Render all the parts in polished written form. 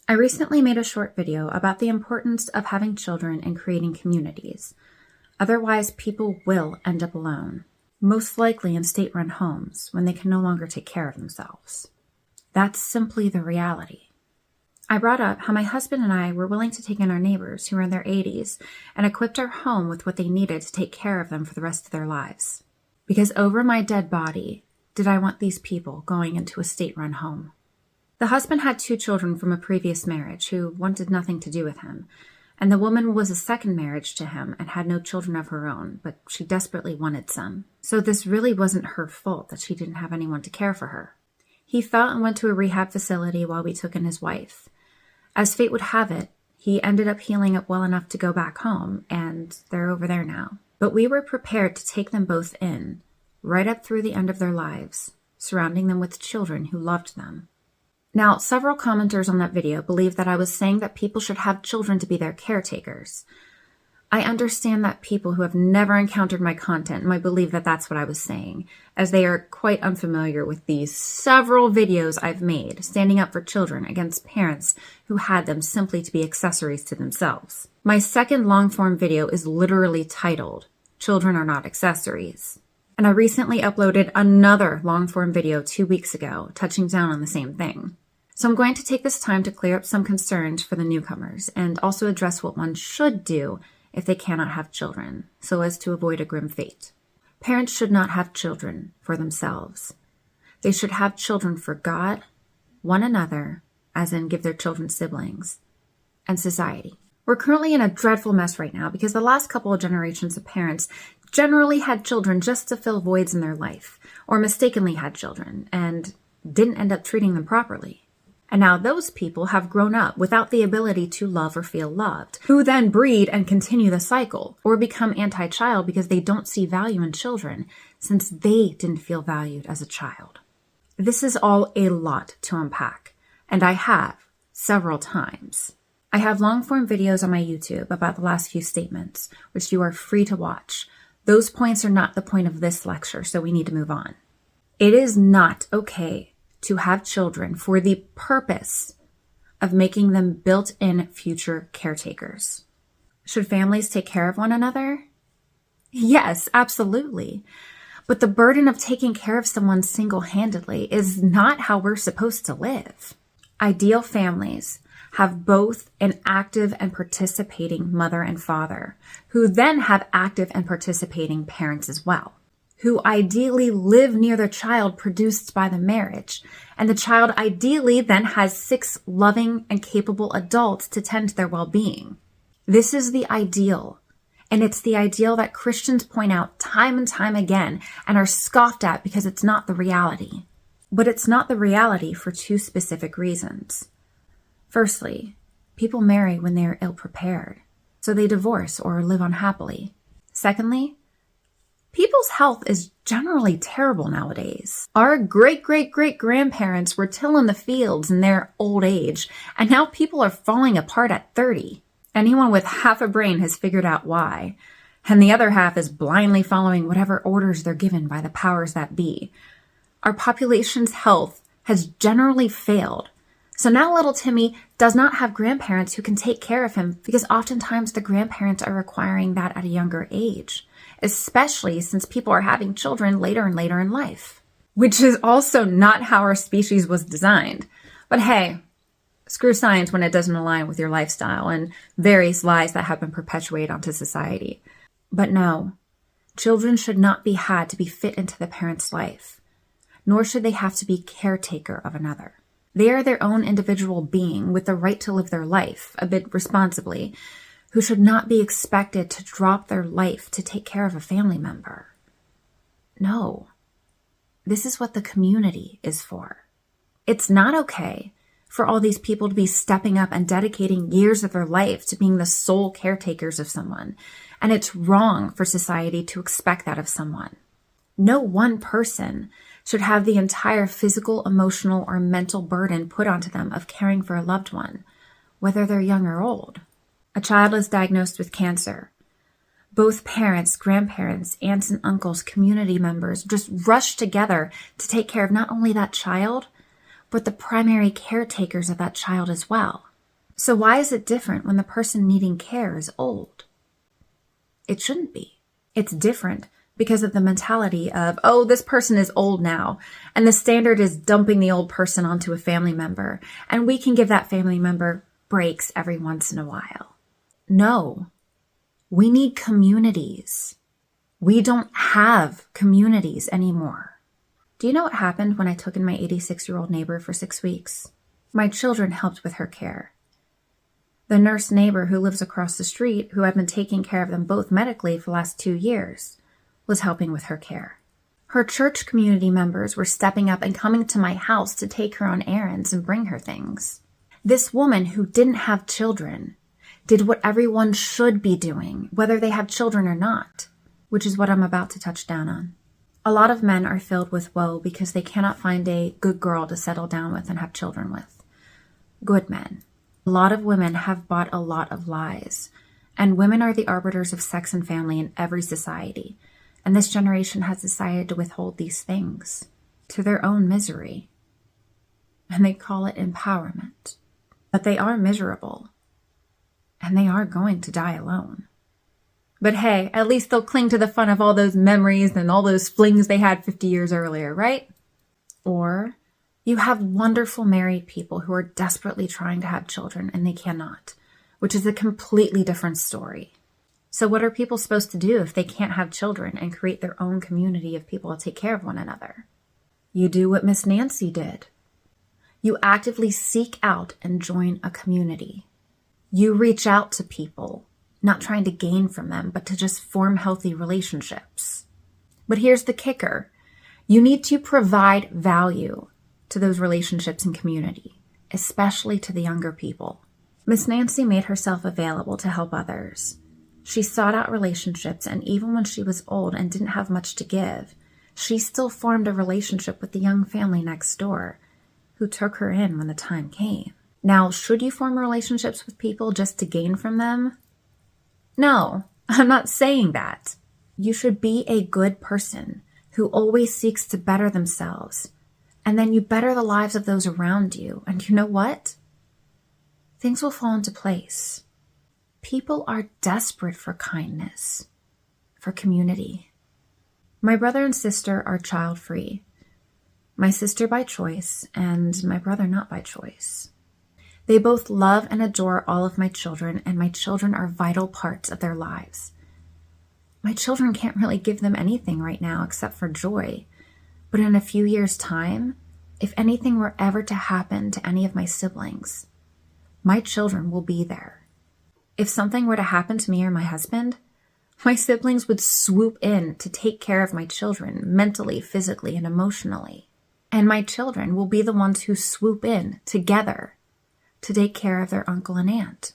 I recently made a short video about the importance of having children and creating communities. Otherwise, people will end up alone, most likely in state-run homes when they can no longer take care of themselves. That's simply the reality. I brought up how my husband and I were willing to take in our neighbors who were in their 80s and equipped our home with what they needed to take care of them for the rest of their lives. Because over my dead body, did I want these people going into a state-run home? The husband had 2 children from a previous marriage who wanted nothing to do with him, and the woman was a second marriage to him and had no children of her own, but she desperately wanted some. So this really wasn't her fault that she didn't have anyone to care for her. He fell and went to a rehab facility while we took in his wife. As fate would have it, he ended up healing up well enough to go back home, and they're over there now. But we were prepared to take them both in, right up through the end of their lives, surrounding them with children who loved them. Now, several commenters on that video believe that I was saying that people should have children to be their caretakers. I understand that people who have never encountered my content might believe that that's what I was saying, as they are quite unfamiliar with these several videos I've made standing up for children against parents who had them simply to be accessories to themselves. My second long-form video is literally titled, "Children Are Not Accessories." And I recently uploaded another long-form video 2 weeks ago, touching down on the same thing. So I'm going to take this time to clear up some concerns for the newcomers and also address what one should do if they cannot have children, so as to avoid a grim fate. Parents should not have children for themselves. They should have children for God, one another, as in give their children siblings, and society. We're currently in a dreadful mess right now because the last couple of generations of parents generally had children just to fill voids in their life, or mistakenly had children and didn't end up treating them properly. And now those people have grown up without the ability to love or feel loved, who then breed and continue the cycle, or become anti-child because they don't see value in children, since they didn't feel valued as a child. This is all a lot to unpack, and I have several times. I have long-form videos on my YouTube about the last few statements, which you are free to watch. Those points are not the point of this lecture, so we need to move on. It is not okay to have children for the purpose of making them built-in future caretakers. Should families take care of one another? Yes, absolutely. But the burden of taking care of someone single-handedly is not how we're supposed to live. Ideal families have both an active and participating mother and father, who then have active and participating parents as well, who ideally live near the child produced by the marriage, and the child ideally then has 6 loving and capable adults to tend to their well-being. This is the ideal, and it's the ideal that Christians point out time and time again and are scoffed at because it's not the reality. But it's not the reality for 2 specific reasons. Firstly, people marry when they are ill-prepared, so they divorce or live unhappily. Secondly, people's health is generally terrible nowadays. Our great-great-great-grandparents were tilling the fields in their old age, and now people are falling apart at 30. Anyone with half a brain has figured out why, and the other half is blindly following whatever orders they're given by the powers that be. Our population's health has generally failed. So now little Timmy does not have grandparents who can take care of him because oftentimes the grandparents are requiring that at a younger age, especially since people are having children later and later in life, which is also not how our species was designed. But hey, screw science when it doesn't align with your lifestyle and various lies that have been perpetuated onto society. But no, children should not be had to be fit into the parent's life, nor should they have to be caretaker of another. They are their own individual being with the right to live their life, a bit responsibly, who should not be expected to drop their life to take care of a family member. No, this is what the community is for. It's not okay for all these people to be stepping up and dedicating years of their life to being the sole caretakers of someone, and it's wrong for society to expect that of someone. No one person should have the entire physical, emotional, or mental burden put onto them of caring for a loved one, whether they're young or old. A child is diagnosed with cancer. Both parents, grandparents, aunts and uncles, community members just rush together to take care of not only that child, but the primary caretakers of that child as well. So why is it different when the person needing care is old? It shouldn't be. It's different because of the mentality of, oh, this person is old now, and the standard is dumping the old person onto a family member, and we can give that family member breaks every once in a while. No, we need communities. We don't have communities anymore. Do you know what happened when I took in my 86-year-old neighbor for 6 weeks? My children helped with her care. The nurse neighbor who lives across the street, who had been taking care of them both medically for the last 2 years, was helping with her care. Her church community members were stepping up and coming to my house to take her on errands and bring her things. This woman who didn't have children did what everyone should be doing, whether they have children or not, which is what I'm about to touch down on. A lot of men are filled with woe because they cannot find a good girl to settle down with and have children with. Good men. A lot of women have bought a lot of lies, and women are the arbiters of sex and family in every society, and this generation has decided to withhold these things to their own misery, and they call it empowerment. But they are miserable, and they are going to die alone. But hey, at least they'll cling to the fun of all those memories and all those flings they had 50 years earlier, right? Or you have wonderful married people who are desperately trying to have children and they cannot, which is a completely different story. So what are people supposed to do if they can't have children and create their own community of people to take care of one another? You do what Miss Nancy did. You actively seek out and join a community. You reach out to people, not trying to gain from them, but to just form healthy relationships. But here's the kicker. You need to provide value to those relationships and community, especially to the younger people. Miss Nancy made herself available to help others. She sought out relationships, and even when she was old and didn't have much to give, she still formed a relationship with the young family next door, who took her in when the time came. Now, should you form relationships with people just to gain from them? No, I'm not saying that. You should be a good person who always seeks to better themselves, and then you better the lives of those around you. And you know what? Things will fall into place. People are desperate for kindness, for community. My brother and sister are child-free. My sister by choice, and my brother not by choice. They both love and adore all of my children, and my children are vital parts of their lives. My children can't really give them anything right now except for joy. But in a few years' time, if anything were ever to happen to any of my siblings, my children will be there. If something were to happen to me or my husband, my siblings would swoop in to take care of my children mentally, physically, and emotionally. And my children will be the ones who swoop in together to take care of their uncle and aunt.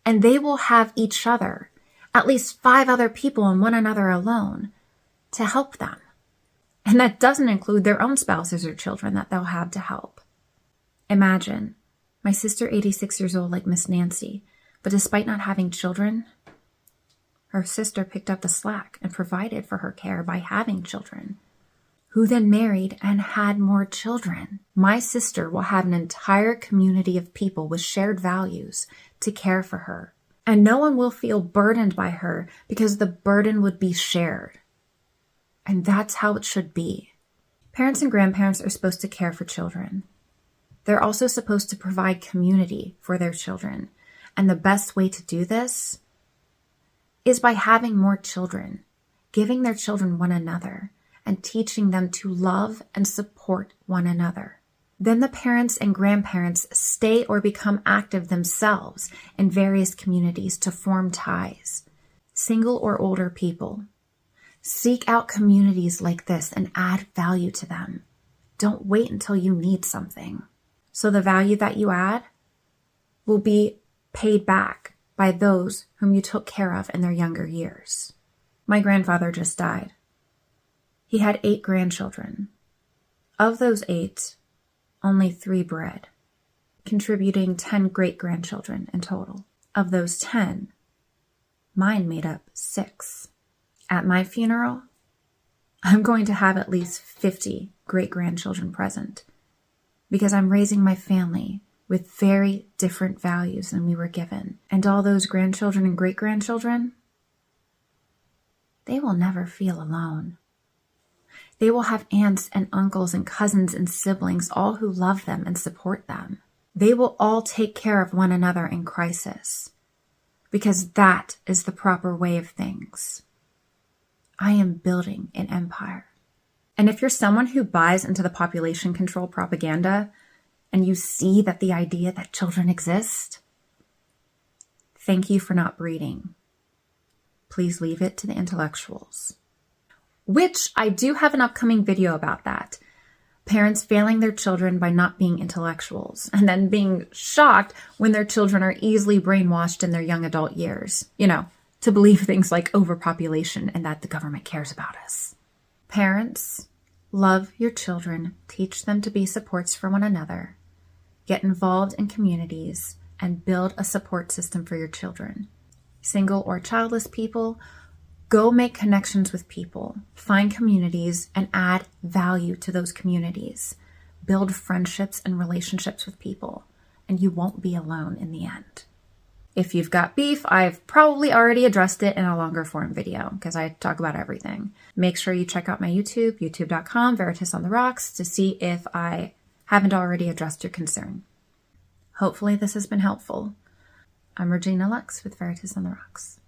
And they will have each other, at least 5 other people and one another alone, to help them. And that doesn't include their own spouses or children that they'll have to help. Imagine, my sister 86 years old like Miss Nancy, but despite not having children, her sister picked up the slack and provided for her care by having children, who then married and had more children. My sister will have an entire community of people with shared values to care for her, and no one will feel burdened by her because the burden would be shared. And that's how it should be. Parents and grandparents are supposed to care for children. They're also supposed to provide community for their children. And the best way to do this is by having more children, giving their children one another, and teaching them to love and support one another. Then the parents and grandparents stay or become active themselves in various communities to form ties. Single or older people, seek out communities like this and add value to them. Don't wait until you need something. So the value that you add will be paid back by those whom you took care of in their younger years. My grandfather just died. He had 8 grandchildren. Of those 8, only 3 bred, contributing 10 great-grandchildren in total. Of those 10, mine made up 6. At my funeral, I'm going to have at least 50 great-grandchildren present because I'm raising my family with very different values than we were given. And all those grandchildren and great-grandchildren, they will never feel alone. They will have aunts and uncles and cousins and siblings, all who love them and support them. They will all take care of one another in crisis, because that is the proper way of things. I am building an empire. And if you're someone who buys into the population control propaganda, and you see that the idea that children exist, thank you for not breeding. Please leave it to the intellectuals. Which I do have an upcoming video about that. Parents failing their children by not being intellectuals, and then being shocked when their children are easily brainwashed in their young adult years, to believe things like overpopulation and that the government cares about us. Parents, love your children, teach them to be supports for one another, get involved in communities, and build a support system for your children. Single or childless people, go make connections with people, find communities, and add value to those communities. Build friendships and relationships with people, and you won't be alone in the end. If you've got beef, I've probably already addressed it in a longer form video because I talk about everything. Make sure you check out my YouTube, youtube.com, Veritas on the Rocks, to see if I haven't already addressed your concern. Hopefully this has been helpful. I'm Regina Lux with Veritas on the Rocks.